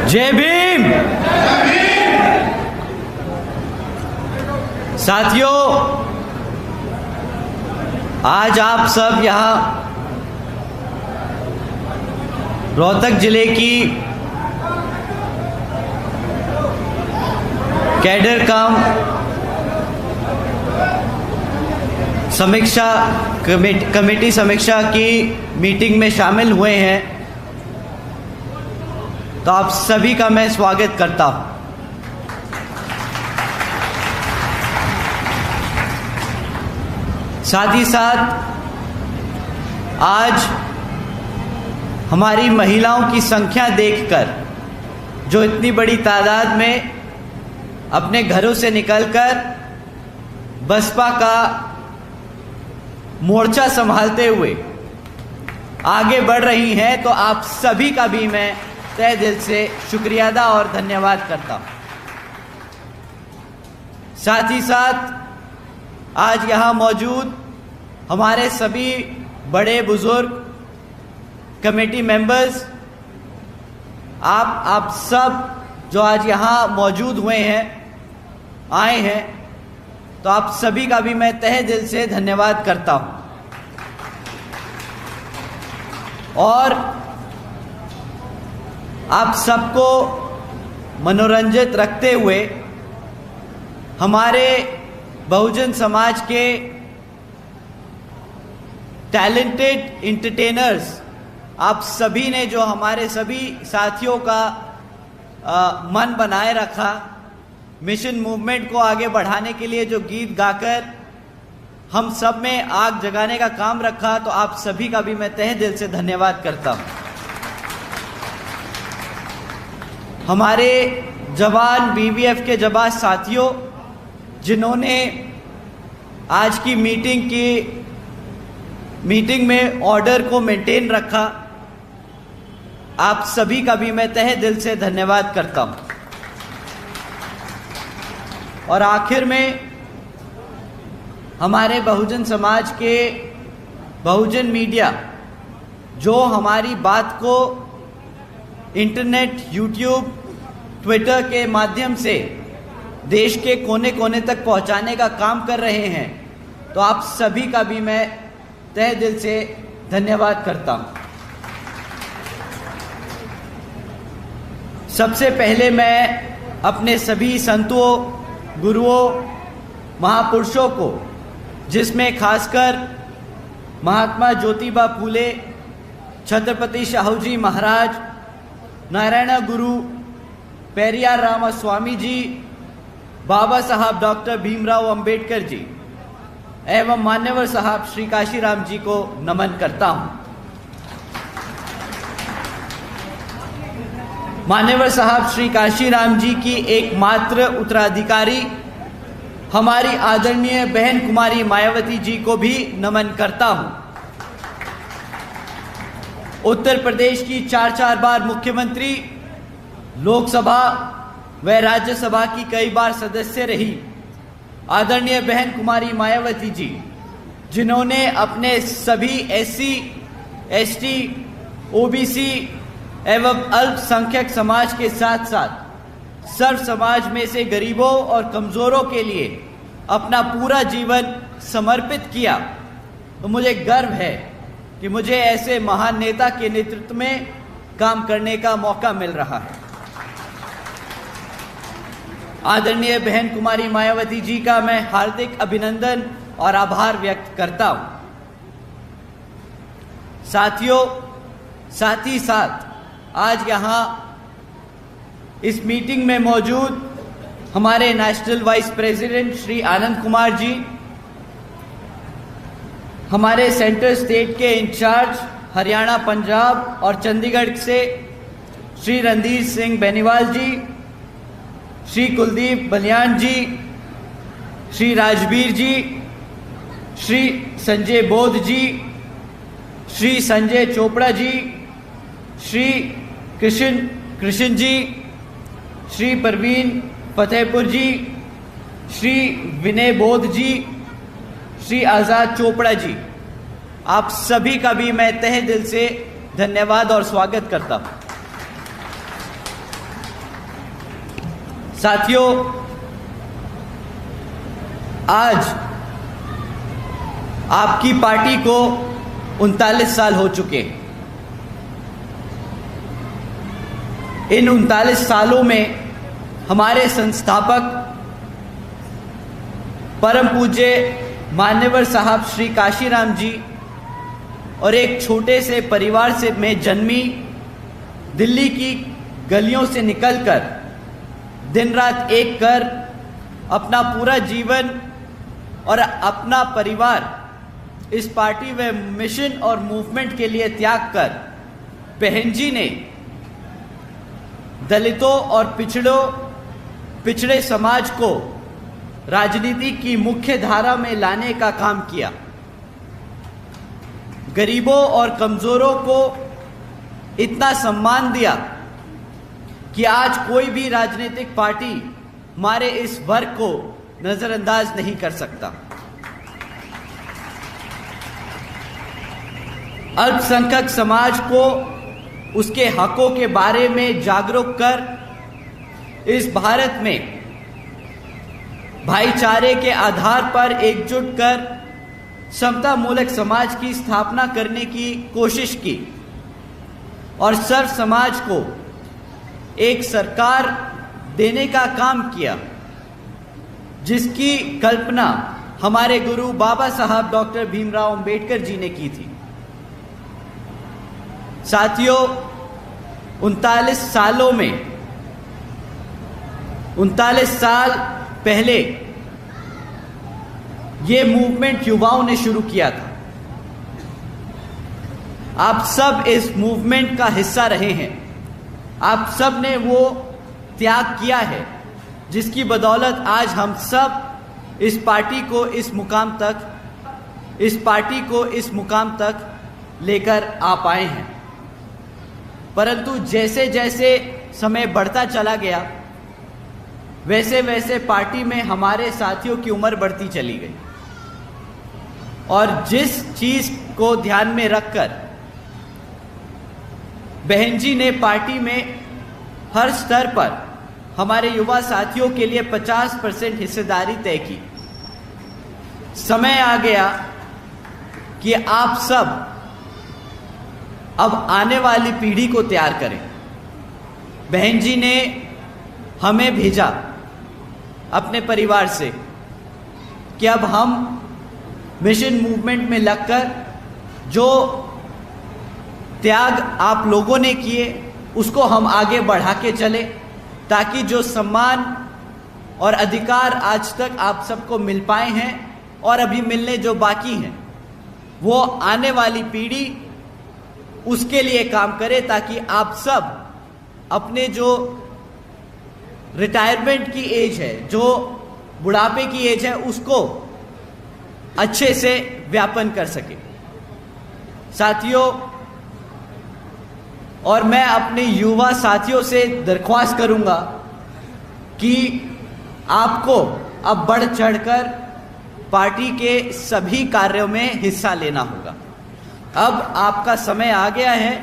जय भीम। साथियों, आज आप सब यहाँ रोहतक जिले की कैडर काम समीक्षा कमेटी समीक्षा की मीटिंग में शामिल हुए हैं, तो आप सभी का मैं स्वागत करता हूं। साथ ही साथ आज हमारी महिलाओं की संख्या देखकर, जो इतनी बड़ी तादाद में अपने घरों से निकलकर बसपा का मोर्चा संभालते हुए आगे बढ़ रही हैं, तो आप सभी का भी मैं तहे दिल से शुक्रिया अदा और धन्यवाद करता हूं। साथ ही साथ आज यहाँ मौजूद हमारे सभी बड़े बुजुर्ग कमेटी मेंबर्स, आप सब जो आज यहाँ मौजूद हुए हैं, आए हैं, तो आप सभी का भी मैं तहे दिल से धन्यवाद करता हूं। और आप सबको मनोरंजित रखते हुए हमारे बहुजन समाज के टैलेंटेड एंटरटेनर्स, आप सभी ने जो हमारे सभी साथियों का मन बनाए रखा, मिशन मूवमेंट को आगे बढ़ाने के लिए जो गीत गाकर हम सब में आग जगाने का काम रखा, तो आप सभी का भी मैं तहे दिल से धन्यवाद करता हूं। हमारे जवान बीबीएफ के जवान साथियों, जिन्होंने आज की मीटिंग में ऑर्डर को मेंटेन रखा, आप सभी का भी मैं तहे दिल से धन्यवाद करता हूं। और आखिर में हमारे बहुजन समाज के बहुजन मीडिया, जो हमारी बात को इंटरनेट, यूट्यूब, ट्विटर के माध्यम से देश के कोने कोने तक पहुंचाने का काम कर रहे हैं, तो आप सभी का भी मैं तहे दिल से धन्यवाद करता हूं। सबसे पहले मैं अपने सभी संतों, गुरुओं, महापुरुषों को, जिसमें खासकर महात्मा ज्योतिबा फूले, छत्रपति शाहू जी महाराज, नारायण गुरु, पेरियार रामास्वामी जी, बाबा साहब डॉक्टर भीमराव अंबेडकर जी एवं मान्यवर साहब श्री काशीराम जी को नमन करता हूं। मान्यवर साहब श्री काशीराम जी की एकमात्र उत्तराधिकारी हमारी आदरणीय बहन कुमारी मायावती जी को भी नमन करता हूं। उत्तर प्रदेश की 4 बार मुख्यमंत्री, लोकसभा व राज्यसभा की कई बार सदस्य रही आदरणीय बहन कुमारी मायावती जी, जिन्होंने अपने सभी एससी, एसटी, ओबीसी एवं अल्पसंख्यक समाज के साथ साथ सर्व समाज में से गरीबों और कमजोरों के लिए अपना पूरा जीवन समर्पित किया, तो मुझे गर्व है कि मुझे ऐसे महान नेता के नेतृत्व में काम करने का मौका मिल रहा है। आदरणीय बहन कुमारी मायावती जी का मैं हार्दिक अभिनंदन और आभार व्यक्त करता हूं। साथियों, साथ ही साथ आज यहाँ इस मीटिंग में मौजूद हमारे national vice president Shri Anand Kumar ji, हमारे सेंट्रल स्टेट के इंचार्ज हरियाणा, पंजाब और चंडीगढ़ से श्री रणधीर सिंह बेनीवाल जी, श्री कुलदीप बलियान जी, श्री राजवीर जी, श्री संजय बोध जी, श्री संजय चोपड़ा जी, श्री कृष्ण जी, श्री परवीन फतेहपुर जी, श्री विनय बोध जी, श्री आज़ाद चोपड़ा जी, आप सभी का भी मैं तहे दिल से धन्यवाद और स्वागत करता हूं। साथियों, आज आपकी पार्टी को 39 साल हो चुके। इन 39 सालों में हमारे संस्थापक परम पूज्य मान्यवर साहब श्री काशीराम जी और एक छोटे से परिवार से में जन्मी, दिल्ली की गलियों से निकलकर दिन रात एक कर अपना पूरा जीवन और अपना परिवार इस पार्टी व मिशन और मूवमेंट के लिए त्याग कर बहन जी ने दलितों और पिछड़े समाज को राजनीति की मुख्य धारा में लाने का काम किया। गरीबों और कमजोरों को इतना सम्मान दिया कि आज कोई भी राजनीतिक पार्टी हमारे इस वर्ग को नजरअंदाज नहीं कर सकता। अल्पसंख्यक समाज को उसके हकों के बारे में जागरूक कर इस भारत में भाईचारे के आधार पर एकजुट कर समता मूलक समाज की स्थापना करने की कोशिश की और सर्व समाज को एक सरकार देने का काम किया, जिसकी कल्पना हमारे गुरु बाबा साहब डॉक्टर भीमराव अंबेडकर जी ने की थी। साथियों, 39 सालों में 39 साल पहले ये मूवमेंट युवाओं ने शुरू किया था। आप सब इस मूवमेंट का हिस्सा रहे हैं। आप सब ने वो त्याग किया है जिसकी बदौलत आज हम सब इस पार्टी को इस मुकाम तक लेकर आ पाए हैं। परंतु जैसे जैसे समय बढ़ता चला गया, वैसे वैसे पार्टी में हमारे साथियों की उम्र बढ़ती चली गई और जिस चीज को ध्यान में रखकर बहन जी ने पार्टी में हर स्तर पर हमारे युवा साथियों के लिए 50% हिस्सेदारी तय की, समय आ गया कि आप सब अब आने वाली पीढ़ी को तैयार करें। बहन जी ने हमें भेजा अपने परिवार से कि अब हम मिशन मूवमेंट में लगकर जो त्याग आप लोगों ने किए उसको हम आगे बढ़ा के चले, ताकि जो सम्मान और अधिकार आज तक आप सबको मिल पाए हैं और अभी मिलने जो बाकी हैं, वो आने वाली पीढ़ी उसके लिए काम करे, ताकि आप सब अपने जो रिटायरमेंट की एज है, जो बुढ़ापे की एज है, उसको अच्छे से व्यापन कर सके। साथियों, और मैं अपने युवा साथियों से दरख्वास्त करूंगा कि आपको अब बढ़ चढ़कर पार्टी के सभी कार्यों में हिस्सा लेना होगा। अब आपका समय आ गया है।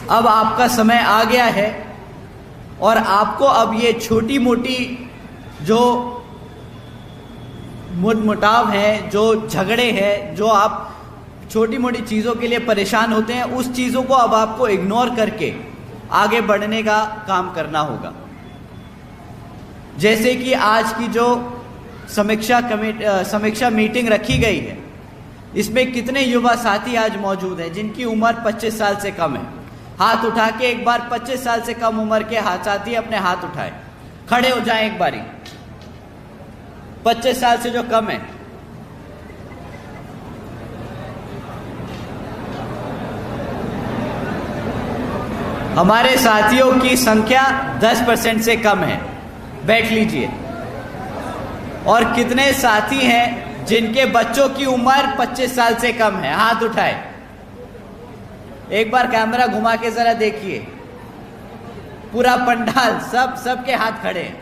अब आपका समय आ गया है और आपको अब ये छोटी मोटी जो मुटाव हैं, जो झगड़े हैं, जो आप छोटी मोटी चीज़ों के लिए परेशान होते हैं, उस चीज़ों को अब आपको इग्नोर करके आगे बढ़ने का काम करना होगा। जैसे कि आज की जो समीक्षा मीटिंग रखी गई है, इसमें कितने युवा साथी आज मौजूद हैं जिनकी उम्र 25 साल से कम है? हाथ उठा के एक बार 25 साल से कम उम्र के साथी अपने हाथ उठाए, खड़े हो जाएं एक बारी। 25 साल से जो कम है, हमारे साथियों की संख्या 10% से कम है। बैठ लीजिए। और कितने साथी हैं जिनके बच्चों की उम्र 25 साल से कम है? हाथ उठाए। एक बार कैमरा घुमा के जरा देखिए, पूरा पंडाल, सबके हाथ खड़े हैं।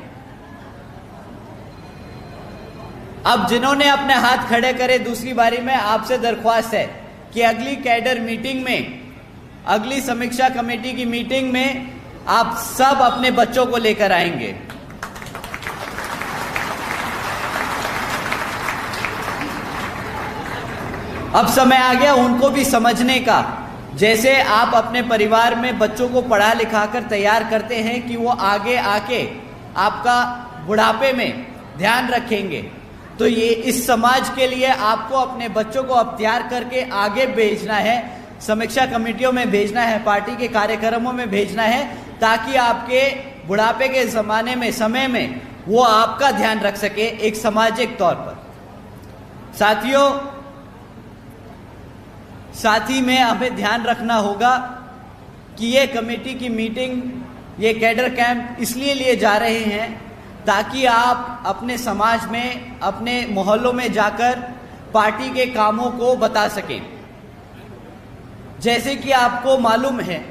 अब जिन्होंने अपने हाथ खड़े करे, दूसरी बारी में आपसे दरख्वास्त है कि अगली कैडर मीटिंग में, अगली समीक्षा कमेटी की मीटिंग में आप सब अपने बच्चों को लेकर आएंगे। अब समय आ गया उनको भी समझने का। जैसे आप अपने परिवार में बच्चों को पढ़ा लिखा कर तैयार करते हैं कि वो आगे आके आपका बुढ़ापे में ध्यान रखेंगे, तो ये इस समाज के लिए आपको अपने बच्चों को अब तैयार करके आगे भेजना है, समीक्षा कमेटियों में भेजना है, पार्टी के कार्यक्रमों में भेजना है, ताकि आपके बुढ़ापे के जमाने में, समय में वो आपका ध्यान रख सके एक सामाजिक तौर पर। साथियों, साथ ही में हमें ध्यान रखना होगा कि ये कमेटी की मीटिंग, ये कैडर कैंप इसलिए लिए जा रहे हैं ताकि आप अपने समाज में, अपने मोहल्लों में जाकर पार्टी के कामों को बता सकें। जैसे कि आपको मालूम है,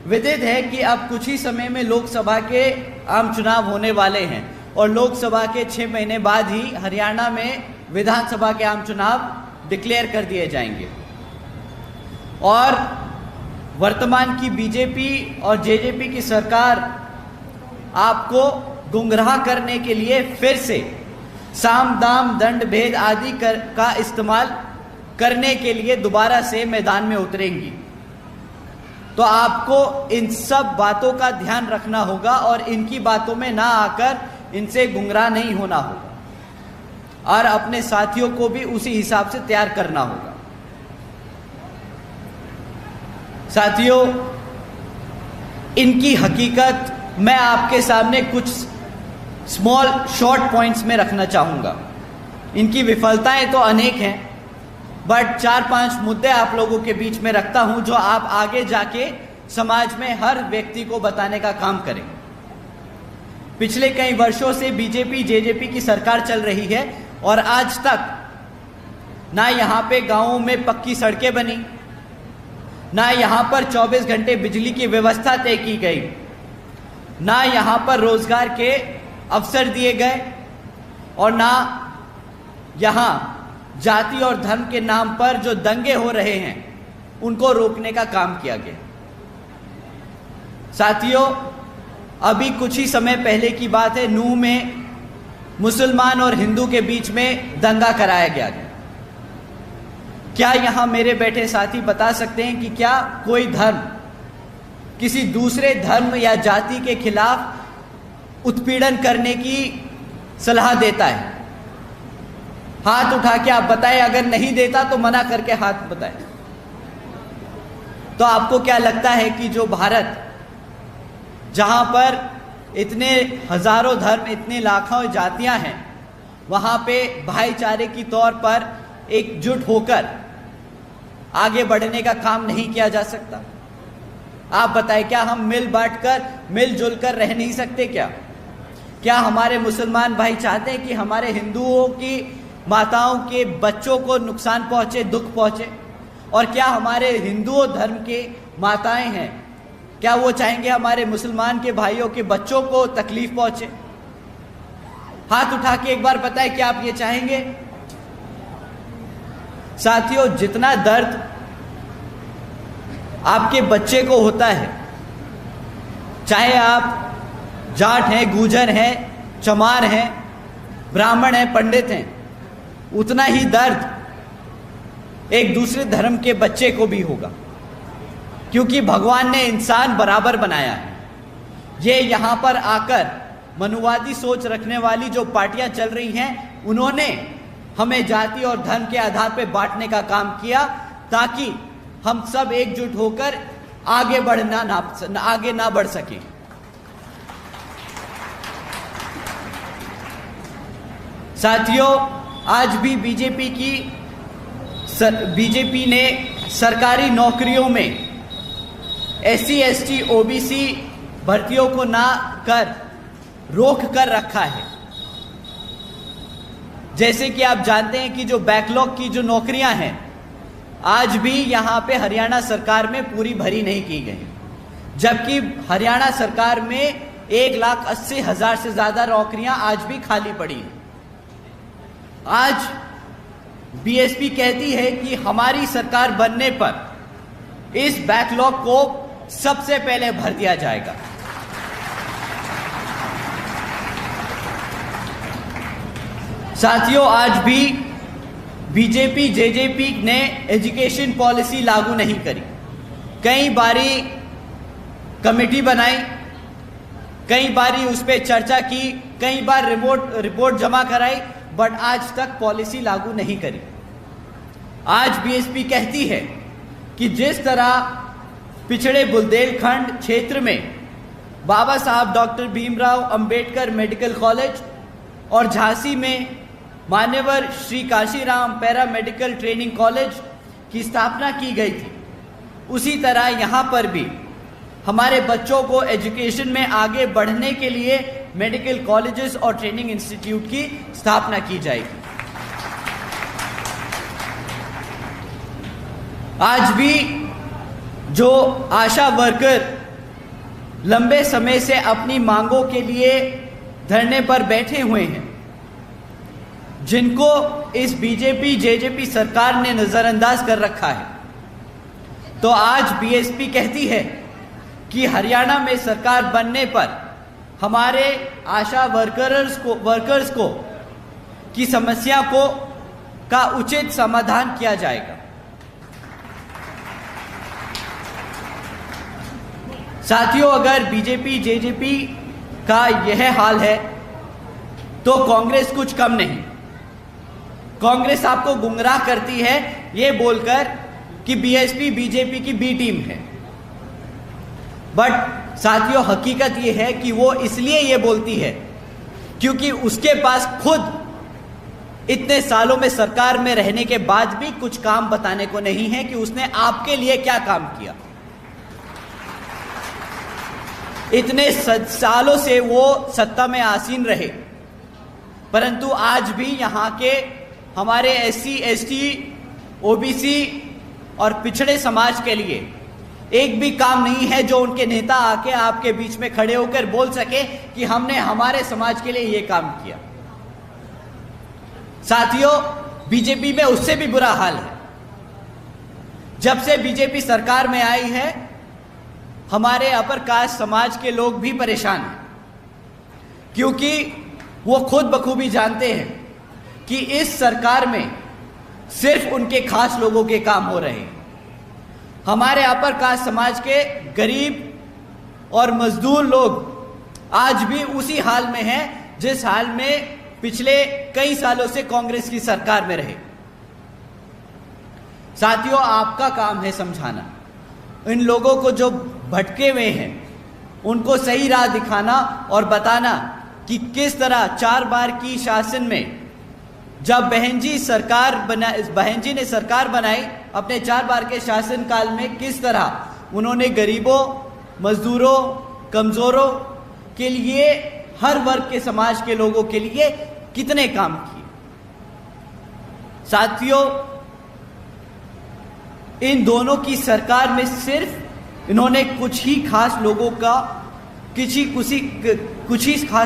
विदित है कि अब कुछ ही समय में लोकसभा के आम चुनाव होने वाले हैं और लोकसभा के 6 महीने बाद ही हरियाणा में विधानसभा के आम चुनाव डिक्लेयर कर दिए जाएंगे। और वर्तमान की बीजेपी और जेजेपी की सरकार आपको गुमराह करने के लिए फिर से साम दाम दंड भेद आदि का इस्तेमाल करने के लिए दोबारा से मैदान में उतरेंगी। तो आपको इन सब बातों का ध्यान रखना होगा और इनकी बातों में ना आकर इनसे गुमराह नहीं होना होगा और अपने साथियों को भी उसी हिसाब से तैयार करना होगा। साथियों, इनकी हकीकत मैं आपके सामने कुछ स्मॉल शॉर्ट पॉइंट्स में रखना चाहूँगा। इनकी विफलताएं तो अनेक हैं, बट 4-5 मुद्दे आप लोगों के बीच में रखता हूं जो आप आगे जाके समाज में हर व्यक्ति को बताने का काम करें। पिछले कई वर्षों से बीजेपी जेजेपी की सरकार चल रही है और आज तक ना यहाँ पे गांवों में पक्की सड़कें बनी, ना यहाँ पर 24 घंटे बिजली की व्यवस्था तय की गई, ना यहाँ पर रोजगार के अवसर दिए गए और ना यहाँ जाति और धर्म के नाम पर जो दंगे हो रहे हैं उनको रोकने का काम किया गया। साथियों, अभी कुछ ही समय पहले की बात है, नूह में मुसलमान और हिंदू के बीच में दंगा कराया गया। क्या यहां मेरे बैठे साथी बता सकते हैं कि क्या कोई धर्म किसी दूसरे धर्म या जाति के खिलाफ उत्पीड़न करने की सलाह देता है? हाथ उठा के आप बताएं, अगर नहीं देता तो मना करके हाथ बताएं। तो आपको क्या लगता है कि जो भारत, जहां पर इतने हजारों धर्म, इतने लाखों जातियां हैं, वहां पे भाईचारे की तौर पर एकजुट होकर आगे बढ़ने का काम नहीं किया जा सकता? आप बताएं, क्या हम मिल बांट कर, मिलजुल कर रह नहीं सकते? क्या हमारे मुसलमान भाई चाहते हैं कि हमारे हिंदुओं की माताओं के बच्चों को नुकसान पहुंचे, दुख पहुंचे? और क्या हमारे हिंदुओं धर्म के माताएं हैं, क्या वो चाहेंगे हमारे मुसलमान के भाइयों के बच्चों को तकलीफ पहुंचे? हाथ उठा के एक बार बताएं, क्या आप ये चाहेंगे? साथियों, जितना दर्द आपके बच्चे को होता है, चाहे आप जाट हैं, गुर्जर हैं, चमार हैं, ब्राह्मण हैं, पंडित हैं, उतना ही दर्द एक दूसरे धर्म के बच्चे को भी होगा, क्योंकि भगवान ने इंसान बराबर बनाया है। ये यहाँ पर आकर मनुवादी सोच रखने वाली जो पार्टियां चल रही हैं, उन्होंने हमें जाति और धर्म के आधार पर बांटने का काम किया ताकि हम सब एकजुट होकर आगे ना बढ़ सकें। साथियों, आज भी बीजेपी ने सरकारी नौकरियों में SC ST OBC भर्तियों को ना कर रोक कर रखा है। जैसे कि आप जानते हैं कि जो बैकलॉग की जो नौकरियां हैं, आज भी यहां पे हरियाणा सरकार में पूरी भरी नहीं की गई, जबकि हरियाणा सरकार में 1,80,000 से ज्यादा नौकरियां आज भी खाली पड़ी हैं। आज BSP कहती है कि हमारी सरकार बनने पर इस बैकलॉग को सबसे पहले भर दिया जाएगा। साथियों, आज भी बीजेपी जेजेपी ने एजुकेशन पॉलिसी लागू नहीं करी। कई बारी कमेटी बनाई, कई बारी उस पर चर्चा की, कई बार रिपोर्ट जमा कराई, बट आज तक पॉलिसी लागू नहीं करी। आज बीएसपी कहती है कि जिस तरह पिछड़े बुंदेलखंड क्षेत्र में बाबा साहब doctor Bhimrao Ambedkar medical college और झांसी में मान्यवर Shri Kashiram para medical training college की स्थापना की गई थी, उसी तरह यहाँ पर भी हमारे बच्चों को एजुकेशन में आगे बढ़ने के लिए मेडिकल कॉलेजेस और ट्रेनिंग इंस्टीट्यूट की स्थापना की जाएगी। आज भी जो आशा वर्कर लंबे समय से अपनी मांगों के लिए धरने पर बैठे हुए हैं, जिनको इस बीजेपी जेजेपी सरकार ने नजरअंदाज कर रखा है, तो आज बीएसपी कहती है कि हरियाणा में सरकार बनने पर हमारे आशा वर्कर्स को की समस्या का उचित समाधान किया जाएगा। साथियों, अगर बीजेपी जेजेपी का यह हाल है तो कांग्रेस कुछ कम नहीं। कांग्रेस आपको गुमराह करती है ये बोलकर कि बीएसपी बीजेपी की बी टीम है, बट साथियों हकीकत ये है कि वो इसलिए ये बोलती है क्योंकि उसके पास खुद इतने सालों में सरकार में रहने के बाद भी कुछ काम बताने को नहीं है कि उसने आपके लिए क्या काम किया। इतने सालों से वो सत्ता में आसीन रहे, परंतु आज भी यहाँ के हमारे एससी एसटी ओबीसी और पिछड़े समाज के लिए एक भी काम नहीं है जो उनके नेता आके आपके बीच में खड़े होकर बोल सके कि हमने हमारे समाज के लिए ये काम किया। साथियों, बीजेपी में उससे भी बुरा हाल है। जब से बीजेपी सरकार में आई है, हमारे अपर कास्ट समाज के लोग भी परेशान हैं, क्योंकि वो खुद बखूबी जानते हैं कि इस सरकार में सिर्फ उनके खास लोगों के काम हो रहे हैं। हमारे अपर कास्ट समाज के गरीब और मजदूर लोग आज भी उसी हाल में हैं जिस हाल में पिछले कई सालों से कांग्रेस की सरकार में रहे। साथियों, आपका काम है समझाना, इन लोगों को जो भटके हुए हैं उनको सही राह दिखाना और बताना कि किस तरह 4 बार की शासन में जब बहन जी ने सरकार बनाई, अपने 4 बार के शासन काल में किस तरह उन्होंने गरीबों, मजदूरों, कमजोरों के लिए, हर वर्ग के समाज के लोगों के लिए कितने काम किए। साथियों, इन दोनों की सरकार में सिर्फ इन्होंने कुछ ही खास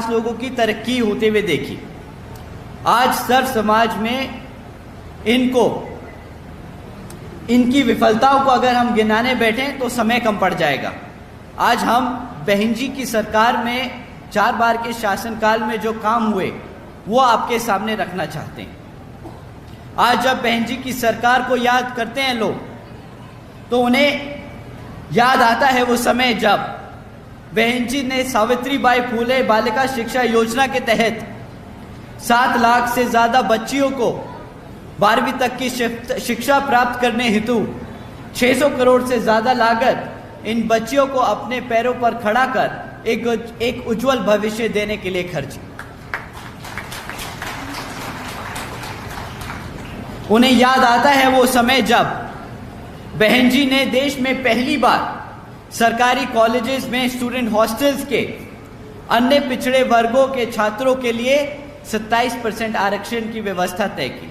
लोगों की तरक्की होते हुए देखी। आज सर्व समाज में इनकी विफलताओं को अगर हम गिनाने बैठें तो समय कम पड़ जाएगा। आज हम बहन जी की सरकार में 4 बार के शासनकाल में जो काम हुए वो आपके सामने रखना चाहते हैं। आज जब बहन जी की सरकार को याद करते हैं लोग, तो उन्हें याद आता है वो समय जब बहन जी ने सावित्रीबाई फूले बालिका शिक्षा योजना के तहत 7 लाख से ज्यादा बच्चियों को 12वीं तक की शिक्षा प्राप्त करने हेतु 600 करोड़ से ज्यादा लागत इन बच्चियों को अपने पैरों पर खड़ा कर एक उज्जवल भविष्य देने के लिए खर्ची। उन्हें याद आता है वो समय जब बहन जी ने देश में पहली बार सरकारी कॉलेजेस में स्टूडेंट हॉस्टल्स के अन्य पिछड़े वर्गों के छात्रों के लिए 27% आरक्षण की व्यवस्था तय की।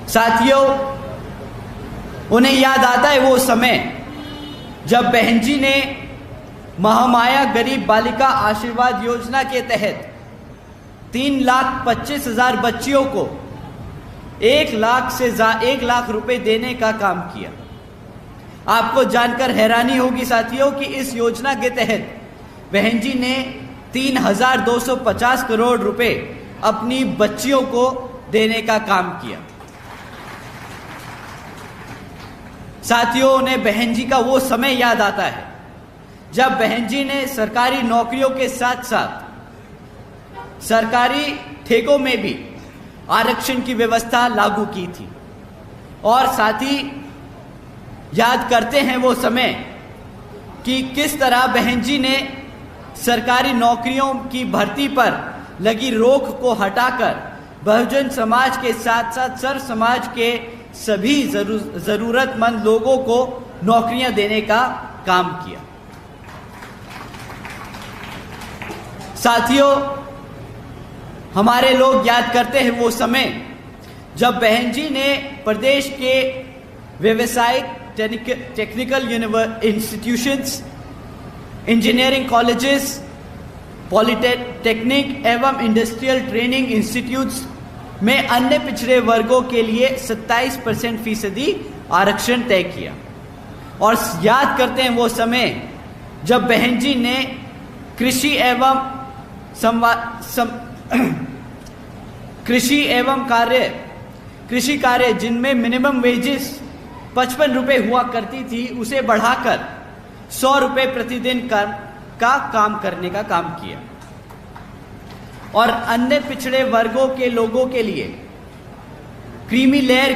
साथियों, उन्हें याद आता है वो समय जब बहन जी ने महामाया गरीब बालिका आशीर्वाद योजना के तहत 3,25,000 बच्चियों को 1 लाख रुपए देने का काम किया। आपको जानकर हैरानी होगी साथियों कि इस योजना के तहत बहन जी ने 3,250 करोड़ रुपए अपनी बच्चियों को देने का काम किया। साथियों, उन्हें बहन जी का वो समय याद आता है जब बहन जी ने सरकारी नौकरियों के साथ साथ सरकारी ठेकों में भी आरक्षण की व्यवस्था लागू की थी। और साथ ही याद करते हैं वो समय कि किस तरह बहन जी ने सरकारी नौकरियों की भर्ती पर लगी रोक को हटाकर बहुजन समाज के साथ साथ सर्व समाज के सभी जरूरतमंद लोगों को नौकरियां देने का काम किया। साथियों, हमारे लोग याद करते हैं वो समय जब बहन जी ने प्रदेश के व्यावसायिक technical institutions, engineering colleges, polytechnic एवं इंडस्ट्रियल ट्रेनिंग इंस्टीट्यूट्स में अन्य पिछड़े वर्गों के लिए 27% फीसदी आरक्षण तय किया। और याद करते हैं वो समय जब बहन जी ने कृषि कार्य जिनमें मिनिमम वेजेस 55 रुपए हुआ करती थी, उसे बढ़ाकर 100 रुपए प्रतिदिन का काम करने का काम किया। और अन्य पिछड़े वर्गों के लोगों के लिए क्रीमी लेयर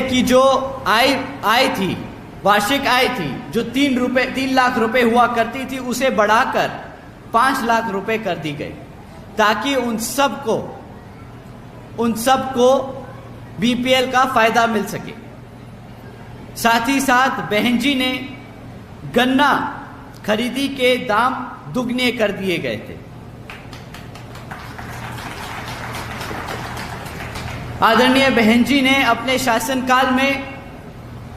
की जो आय थी, वार्षिक आय थी, जो 3 लाख रुपए हुआ करती थी, उसे बढ़ाकर 5 लाख रुपए कर दी गई ताकि उन सबको बीपीएल का फायदा मिल सके। साथ ही साथ बहन जी ने गन्ना खरीदी के दाम दुगने कर दिए गए थे। आदरणीय बहन जी ने अपने शासनकाल में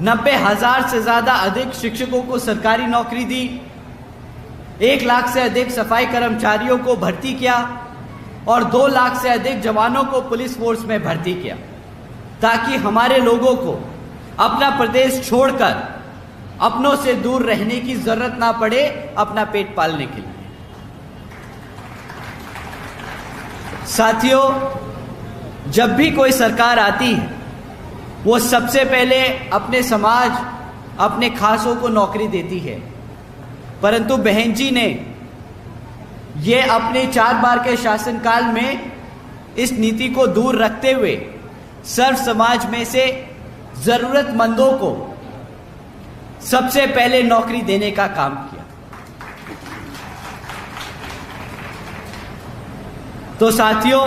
90,000 से ज्यादा अधिक शिक्षकों को सरकारी नौकरी दी, 1 लाख से अधिक सफाई कर्मचारियों को भर्ती किया और 2 लाख से अधिक जवानों को पुलिस फोर्स में भर्ती किया ताकि हमारे लोगों को अपना प्रदेश छोड़कर अपनों से दूर रहने की जरूरत ना पड़े अपना पेट पालने के लिए। साथियों, जब भी कोई सरकार आती है वो सबसे पहले अपने समाज, अपने खासों को नौकरी देती है, परंतु बहन जी ने ये अपने 4 बार के शासनकाल में इस नीति को दूर रखते हुए सर्व समाज में से जरूरतमंदों को सबसे पहले नौकरी देने का काम किया। तो साथियों,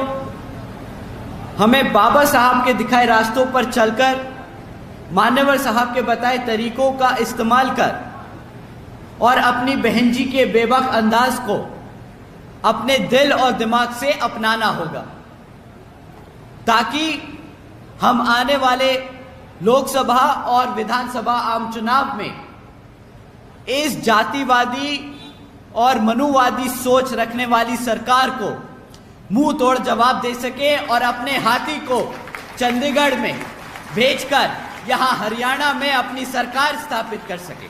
हमें बाबा साहब के दिखाए रास्तों पर चलकर, मान्यवर साहब के बताए तरीकों का इस्तेमाल कर और अपनी बहन जी के बेबाक अंदाज को अपने दिल और दिमाग से अपनाना होगा ताकि हम आने वाले लोकसभा और विधानसभा आम चुनाव में इस जातिवादी और मनुवादी सोच रखने वाली सरकार को मुंह तोड़ जवाब दे सके और अपने हाथी को चंडीगढ़ में भेजकर यहां हरियाणा में अपनी सरकार स्थापित कर सके।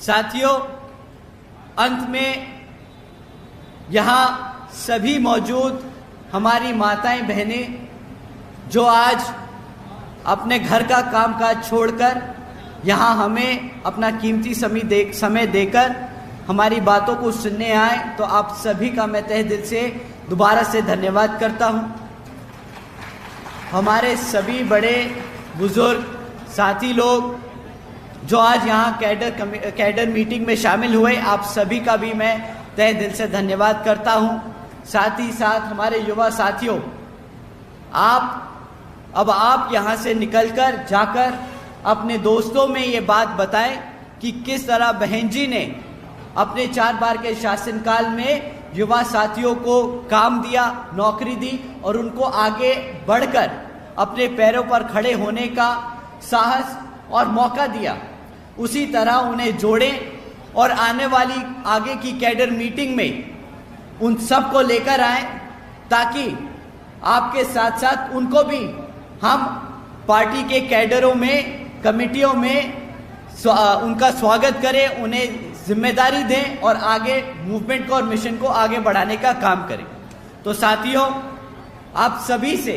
साथियों, अंत में यहां सभी मौजूद हमारी माताएं बहनें जो आज अपने घर का कामकाज छोड़कर यहाँ हमें अपना कीमती समय देकर हमारी बातों को सुनने आए, तो आप सभी का मैं तहे दिल से दोबारा से धन्यवाद करता हूँ। हमारे सभी बड़े बुजुर्ग साथी लोग जो आज यहाँ कैडर मीटिंग में शामिल हुए, आप सभी का भी मैं तहे दिल से धन्यवाद करता हूँ। साथ ही साथ हमारे युवा साथियों, आप यहाँ से निकलकर जाकर अपने दोस्तों में ये बात बताएं कि किस तरह बहन जी ने अपने 4 बार के शासनकाल में युवा साथियों को काम दिया, नौकरी दी और उनको आगे बढ़कर अपने पैरों पर खड़े होने का साहस और मौका दिया। उसी तरह उन्हें जोड़ें और आने वाली आगे की कैडर मीटिंग में उन सब को लेकर आए, ताकि आपके साथ साथ उनको भी हम पार्टी के कैडरों में, कमेटियों में उनका स्वागत करें, उन्हें जिम्मेदारी दें और आगे मूवमेंट को और मिशन को आगे बढ़ाने का काम करें। तो साथियों, आप सभी से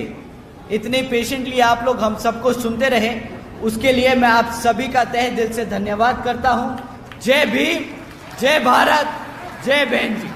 इतने पेशेंटली आप लोग हम सबको सुनते रहे, उसके लिए मैं आप सभी का तहे दिल से धन्यवाद करता हूं। जय भीम, जय भारत, जय बहन जी।